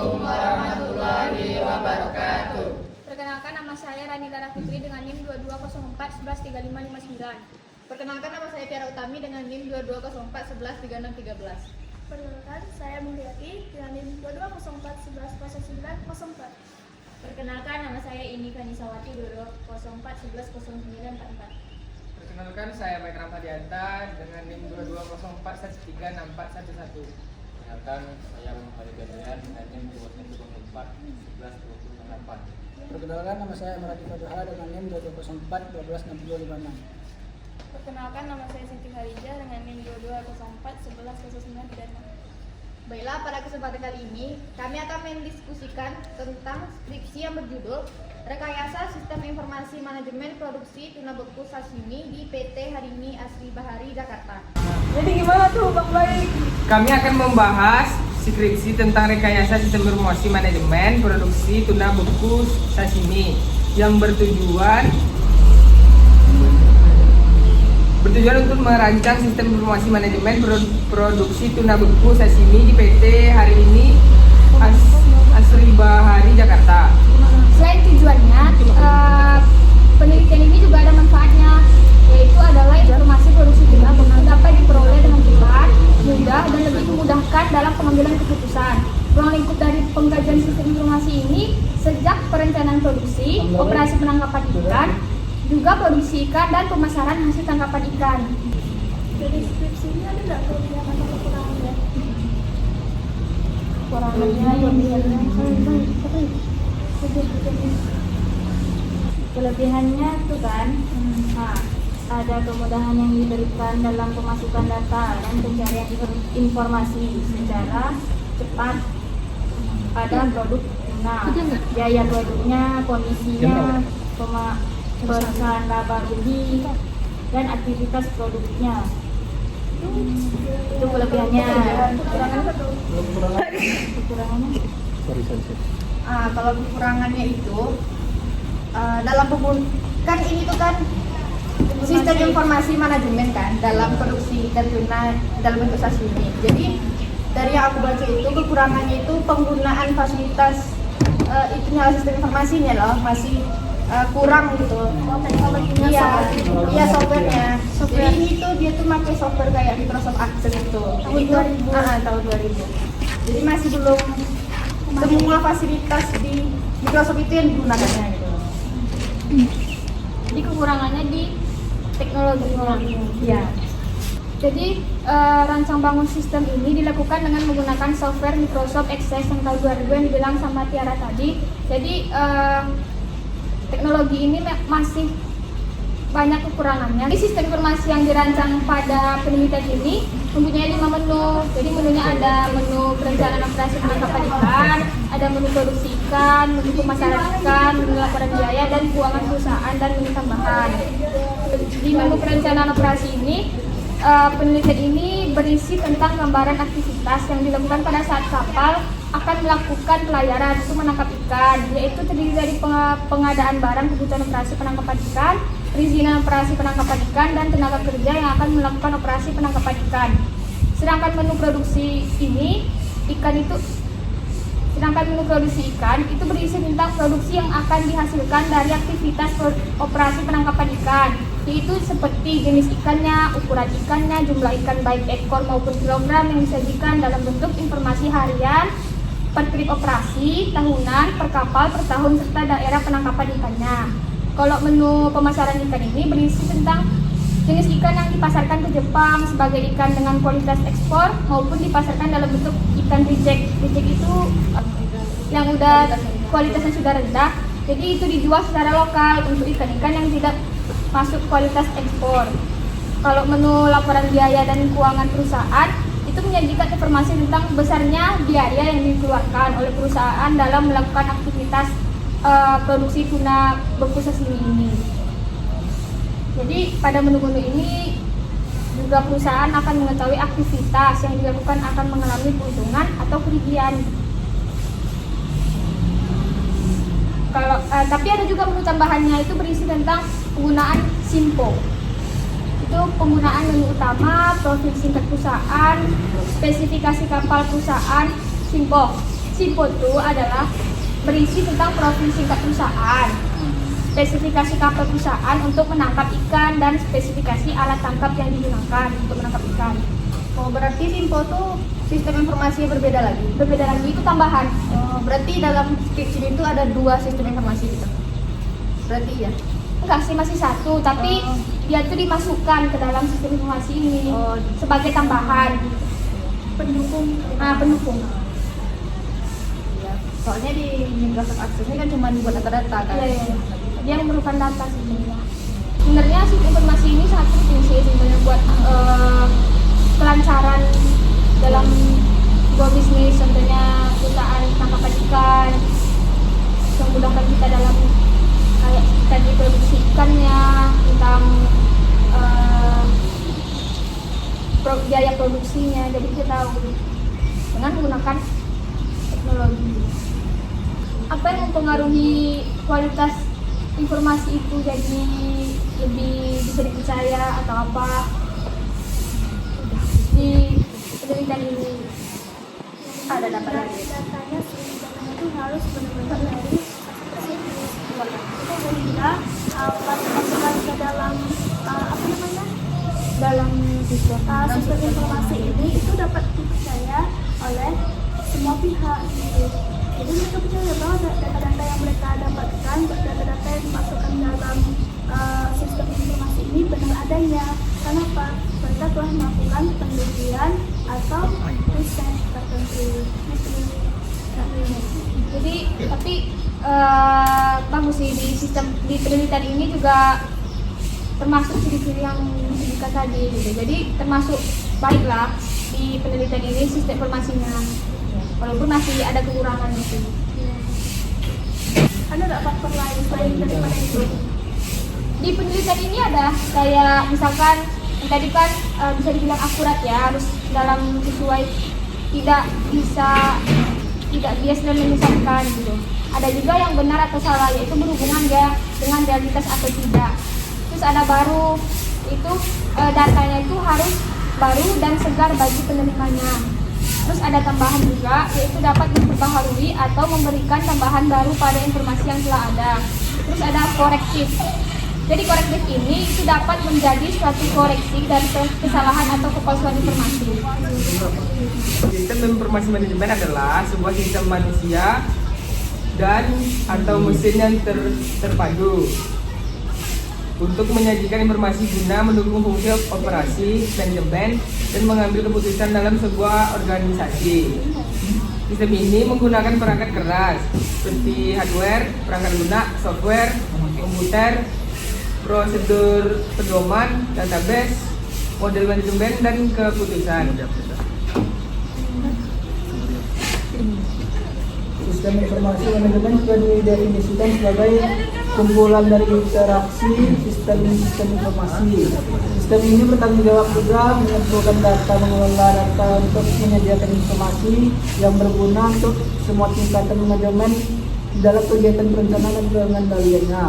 Assalamualaikum warahmatullahi wabarakatuh. Perkenalkan, nama saya Rani Dara Fitri dengan NIM 2204113559. Perkenalkan, nama saya Tiara Utami dengan NIM 2204113613. Perkenalkan, saya Mulyati dengan NIM 2204110904. Perkenalkan, nama saya Ini Kanisawati 2204110944. Perkenalkan, saya Baik Ramadianta dengan NIM 2204136411. Perkenalkan, saya Muhammad Gadrian dengan NIM 22041128. Perkenalkan, nama saya Marati Faduha dengan NIM 2204126256. Perkenalkan, nama saya Siti Harija dengan NIM 2204110936. Baiklah, pada kesempatan kali ini kami akan mendiskusikan tentang skripsi yang berjudul Rekayasa Sistem Informasi Manajemen Produksi Tuna Beku Sashimi di PT Harini Asri Bahari, Jakarta. Jadi gimana tuh Bang Baik? Kami akan membahas skripsi tentang rekayasa sistem informasi manajemen produksi tuna beku sashimi yang bertujuan untuk merancang sistem informasi manajemen produksi tuna beku sashimi di PT Harini Asri Bahari, Jakarta. Selain tujuannya, penelitian ini juga ada manfaatnya, yaitu adalah informasi produksi tuna beku dapat diperoleh dengan cepat, mudah, dan lebih memudahkan dalam pengambilan keputusan. Ruang lingkup dari pengkajian sistem informasi ini sejak perencanaan produksi, operasi penangkapan ikan, juga produksi ikan dan pemasaran hasil tangkapan ikan. Jadi skripsi ini ada nggak kelebihan atau kekurangannya? Kelebihannya tuh kan, ada kemudahan yang diberikan dalam pemasukan data dan pencarian informasi secara cepat pada produk tuna, biaya produknya, kondisinya, perusahaan laba rugi, dan aktivitas produknya. Itu kelebihannya. Kekurangannya? Kalau kekurangannya itu dalam kan ini tuh kan sistem informasi manajemen kan dalam produksi ikan tuna dalam bentuk sashimi. Jadi dari yang aku baca itu kekurangannya itu penggunaan fasilitas itunya sistem informasinya loh masih kurang gitu. Iya softwarenya. Jadi ini tuh dia tuh pakai software kayak Microsoft Access itu. Tahun 2000. Jadi masih belum semua fasilitas di Microsoft itu yang digunakannya gitu. Jadi kekurangannya di teknologi. Iya. Jadi rancang bangun sistem ini dilakukan dengan menggunakan software Microsoft Access yang tahun 2000 yang dibilang sama Tiara tadi. Jadi teknologi ini masih banyak kekurangannya. Di sistem informasi yang dirancang pada penelitian ini mempunyai 5 menu. Jadi menunya ada menu perencanaan operasi penangkapan ikan, ada menu produksi ikan, menu pemasaran ikan, menu laporan biaya dan keuangan perusahaan, dan menu tambahan. Di menu perencanaan operasi ini, penelitian ini berisi tentang gambaran aktivitas yang dilakukan pada saat kapal akan melakukan pelayaran untuk menangkap ikan, yaitu terdiri dari pengadaan barang kebutuhan operasi penangkapan ikan, perizinan operasi penangkapan ikan, dan tenaga kerja yang akan melakukan operasi penangkapan ikan. Sedangkan menu produksi ikan itu berisi tentang produksi yang akan dihasilkan dari aktivitas operasi penangkapan ikan, yaitu seperti jenis ikannya, ukuran ikannya, jumlah ikan baik ekor maupun kilogram yang disajikan dalam bentuk informasi harian, per trip operasi, tahunan, per kapal, per tahun, serta daerah penangkapan ikannya. Kalau menu pemasaran ikan ini berisi tentang jenis ikan yang dipasarkan ke Jepang sebagai ikan dengan kualitas ekspor maupun dipasarkan dalam bentuk ikan reject. Reject itu yang kualitasnya sudah rendah, jadi itu dijual secara lokal untuk ikan-ikan yang tidak masuk kualitas ekspor. Kalau menu laporan biaya dan keuangan perusahaan itu menyajikan informasi tentang besarnya biaya yang dikeluarkan oleh perusahaan dalam melakukan aktivitas produksi tuna beku sashimi ini. Jadi pada menu-menu ini juga perusahaan akan mengetahui aktivitas yang dilakukan akan mengalami keuntungan atau kerugian. Tapi ada juga menu tambahannya, itu berisi tentang penggunaan SIMPO. Itu penggunaan menu utama, profil singkat perusahaan, spesifikasi kapal perusahaan, SIMPO. SIMPO itu adalah berisi tentang profil singkat perusahaan, spesifikasi kapal perusahaan untuk menangkap ikan, dan spesifikasi alat tangkap yang digunakan untuk menangkap ikan. Oh, berarti SIMPO tuh sistem informasi berbeda lagi. Berbeda lagi, itu tambahan. Oh, berarti dalam skripsi itu ada 2 sistem informasi gitu. Berarti ya. Enggak sih, masih satu, tapi dia itu dimasukkan ke dalam sistem informasi ini sebagai tambahan. Pendukung. Pendukung. Ya. Soalnya di grafik aksesnya kan cuma buat data-data kan. Iya. Dia memerlukan data sebenarnya. Sebenarnya sistem informasi ini sangat penting sih sebenarnya buat kelancaran dalam sebuah bisnis, contohnya perusahaan tangkapan ikan, memudahkan kita dalam kayak tadi produksi ikannya, tentang biaya produksinya, jadi kita tahu dengan menggunakan teknologi. Apa yang mempengaruhi kualitas informasi itu jadi lebih bisa dipercaya atau apa? Di penelitian ini ada data lagi. Datanya itu harus benar-benar dari sehingga masukkan ke dalam dalam sistem informasi ini itu dapat dipercaya oleh semua pihak gitu. Jadi mereka percaya bahwa data-data yang mereka dapatkan, data-data yang dimasukkan dalam sistem informasi ini benar adanya. Kenapa? Mereka telah melakukan penelitian atau riset tertentu. Jadi tapi bagus sih di sistem di penelitian ini juga termasuk ciri-ciri yang disebutkan tadi gitu. Jadi termasuk baiklah di penelitian ini sistem informasinya, walaupun masih ada kekurangan gitu. Ada nggak faktor lain selain daripada itu? Di penelitian ini ada kayak misalkan yang tadi kan bisa dibilang akurat ya, harus dalam sesuai, tidak bias dan menyesatkan gitu. Ada juga yang benar atau salah, yaitu berhubungan ya dengan realitas atau tidak. Terus ada baru, itu datanya itu harus baru dan segar bagi penerimanya. Terus ada tambahan juga, yaitu dapat memperbaharui atau memberikan tambahan baru pada informasi yang telah ada. Terus ada korektif. Jadi korektif ini itu dapat menjadi suatu koreksi dari kesalahan atau kepalsuan informasi. Sistem informasi manajemen adalah sebuah sistem manusia dan atau mesin yang terpadu untuk menyajikan informasi guna mendukung fungsi operasi manajemen dan mengambil keputusan dalam sebuah organisasi. Sistem ini menggunakan perangkat keras seperti hardware, perangkat lunak, software, komputer, prosedur pedoman, database, model manajemen, dan keputusan. Sistem informasi manajemen sudah didefinisikan sebagai kumpulan dari interaksi sistem informasi. Sistem ini bertanggung jawab juga mengumpulkan data, mengelola data untuk menyediakan informasi yang berguna untuk semua tingkatan manajemen dalam kegiatan perencanaan dan pengendaliannya.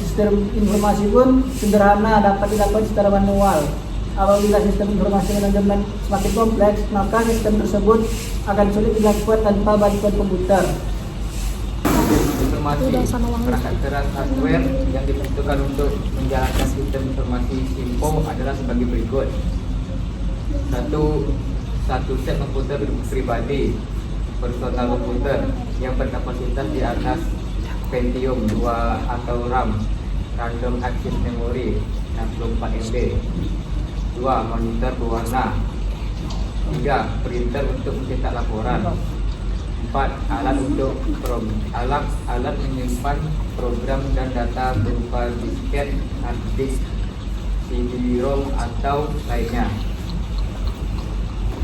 Sistem informasi pun sederhana, dapat dilakukan secara manual. Apabila sistem informasi manajemen semakin kompleks, maka sistem tersebut akan sulit dilakukan tanpa bantuan komputer. Informasi perangkat keras hardware yang dibutuhkan untuk menjalankan sistem informasi SIMPO adalah sebagai berikut. Satu set komputer pribadi personal komputer yang berkapasitas di atas Pentium 2 atau RAM Random Access Memory 64 MB. 2. Monitor berwarna. 3. Printer untuk mencetak laporan. 4. Alat menyimpan program dan data berupa disket, hard disk, CD-ROM atau lainnya.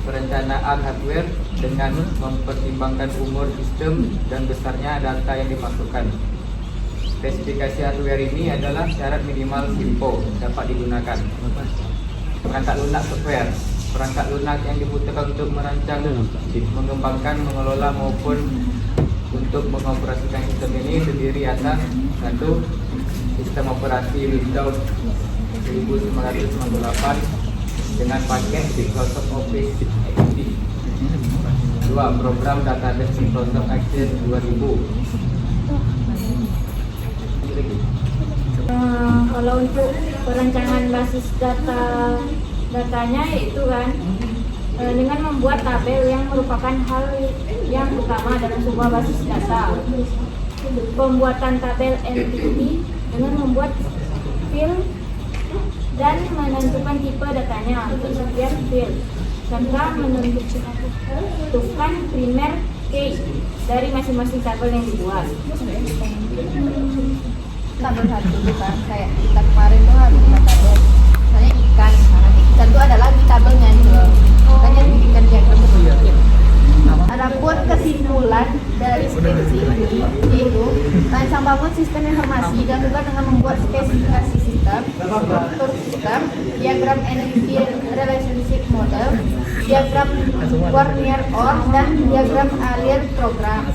Perencanaan hardware dengan mempertimbangkan umur sistem dan besarnya data yang dimasukkan. Spesifikasi hardware ini adalah syarat minimal SIMPO dapat digunakan. Perangkat lunak software. Perangkat lunak yang dibutuhkan untuk merancang, mengembangkan, mengelola maupun untuk mengoperasikan sistem ini terdiri atas 1. Sistem operasi Windows 1998 dengan paket Microsoft Office XP. 2. Kedua, program database Microsoft Access 2000. Kalau untuk perancangan basis datanya itu kan dengan membuat tabel yang merupakan hal yang utama dalam sebuah basis data. Pembuatan tabel entity dengan membuat field dan menentukan tipe datanya untuk setiap field, serta menentukan primer key dari masing-masing tabel yang dibuat. Tabel satu itu kan kayak kita kemarin tuh ada 5 tabel. Misalnya ikan, nah, nanti ikan tuh ada lagi tabelnya gitu. Makanya dibikin diagram seperti itu. Adapun kesimpulan dari skripsi ini yaitu rancang bangun sistem informasi dan juga dengan membuat spesifikasi sistem, struktur sistem, diagram entity relationship model, diagram Warnier-Orr, dan diagram Alien program.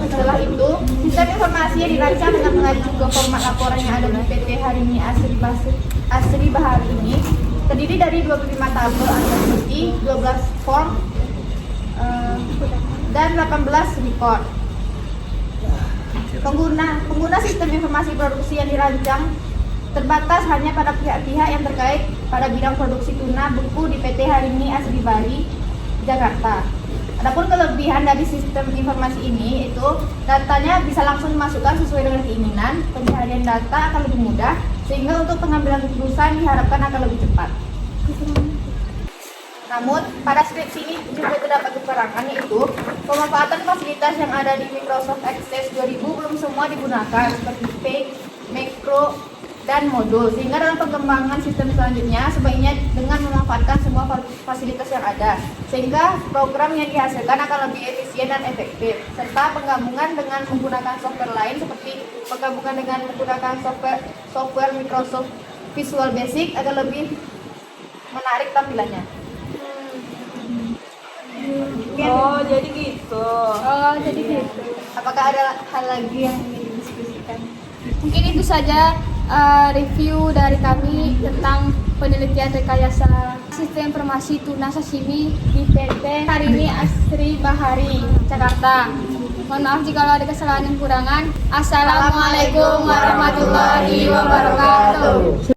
Setelah itu, sistem informasi yang dirancang dengan mengacu ke format laporan yang ada di PT Harini Asri Bahari ini terdiri dari 25 tabel antar bukti, 12 form, dan 18 report. Pengguna sistem informasi produksi yang dirancang terbatas hanya pada pihak-pihak yang terkait pada bidang produksi tuna beku di PT Harini Asri Bahari, Jakarta. Adapun kelebihan dari sistem informasi ini itu datanya bisa langsung dimasukkan sesuai dengan keinginan, pencarian data akan lebih mudah, sehingga untuk pengambilan keputusan diharapkan akan lebih cepat. Namun, pada skripsi ini juga terdapat kekurangan, yaitu pemanfaatan fasilitas yang ada di Microsoft Access 2000 belum semua digunakan seperti Page, Macro, dan modul, sehingga dalam pengembangan sistem selanjutnya sebaiknya dengan memanfaatkan semua fasilitas yang ada, sehingga program yang dihasilkan akan lebih efisien dan efektif, serta penggabungan dengan menggunakan software lain seperti penggabungan dengan menggunakan software Microsoft Visual Basic akan lebih menarik tampilannya. Jadi gitu. Apakah ada hal lagi yang ingin didiskusikan? Mungkin itu saja review dari kami tentang penelitian rekayasa sistem informasi tuna sashimi di PT Harini Asri Bahari, Jakarta. Mohon maaf jika ada kesalahan dan kurangan. Assalamualaikum warahmatullahi wabarakatuh.